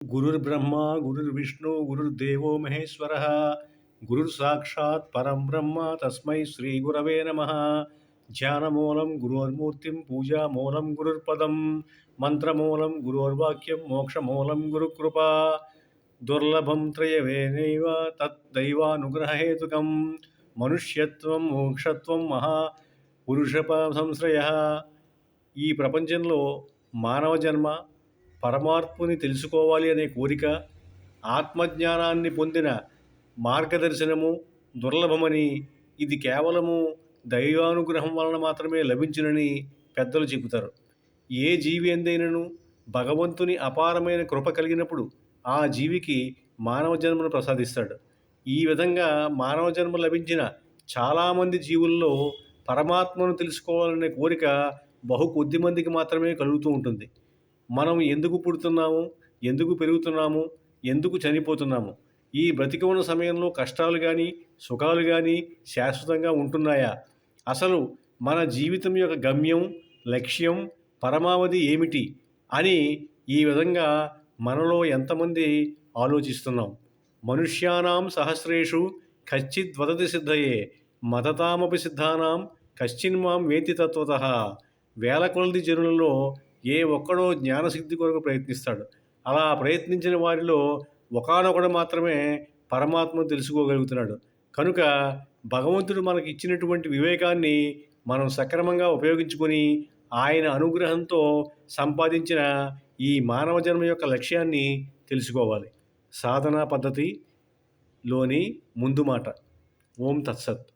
గురుర్బ్రహ్మ గురుర్విష్ణు గురుర్దేవో మహేశ్వరः గురుర్ సాక్షాత్ పరం బ్రహ్మ తస్మై శ్రీ గురవే నమః. ధ్యానమూలం గురోర్మూర్తిం పూజామూలం గురుర్పదం మంత్రమూలం గురోర్వాక్యం మోక్షమూలం గురుకృపా దుర్లభం త్రయవేనైవ తద్దైవానుగ్రహేతుకం మనుష్యత్వం మోక్షత్వం మహా పురుషప సంశ్రయः. ఈ ప్రపంచంలో మానవ జన్మ పరమాత్ముని తెలుసుకోవాలి అనే కోరిక, ఆత్మజ్ఞానాన్ని పొందిన మార్గదర్శనము దుర్లభమని, ఇది కేవలము దైవానుగ్రహం వలన మాత్రమే లభించునని పెద్దలు చెబుతారు. ఏ జీవి ఎందైనను భగవంతుని అపారమైన కృప కలిగినప్పుడు ఆ జీవికి మానవ జన్మను ప్రసాదిస్తాడు. ఈ విధంగా మానవ జన్మ లభించిన చాలామంది జీవుల్లో పరమాత్మను తెలుసుకోవాలనే కోరిక బహు కొద్ది మందికి మాత్రమే కలుగుతూ ఉంటుంది. మనం ఎందుకు పుడుతున్నాము, ఎందుకు పెరుగుతున్నాము, ఎందుకు చనిపోతున్నాము, ఈ బ్రతికి ఉన్న సమయంలో కష్టాలు కానీ సుఖాలు కానీ శాశ్వతంగా ఉంటున్నాయా, అసలు మన జీవితం యొక్క గమ్యం లక్ష్యం పరమావధి ఏమిటి అని ఈ విధంగా మనలో ఎంతమంది ఆలోచిస్తున్నాం. మనుష్యానాం సహస్రేషు కశ్చిద్ వదతి సిద్ధయే మతతామపి సిద్ధానాం కశ్చిన్మాం వేతి తత్వతః. వేల కొలది జనులలో ఏ ఒక్కడో జ్ఞానసిద్ధి కొరకు ప్రయత్నిస్తాడు. అలా ప్రయత్నించిన వారిలో ఒకానొకడు మాత్రమే పరమాత్మను తెలుసుకోగలుగుతున్నాడు. కనుక భగవంతుడు మనకి ఇచ్చినటువంటి వివేకాన్ని మనం సక్రమంగా ఉపయోగించుకొని ఆయన అనుగ్రహంతో సంపాదించిన ఈ మానవ జన్మ యొక్క లక్ష్యాన్ని తెలుసుకోవాలి. సాధనా పద్ధతిలోని ముందు మాట. ఓం తత్సత్.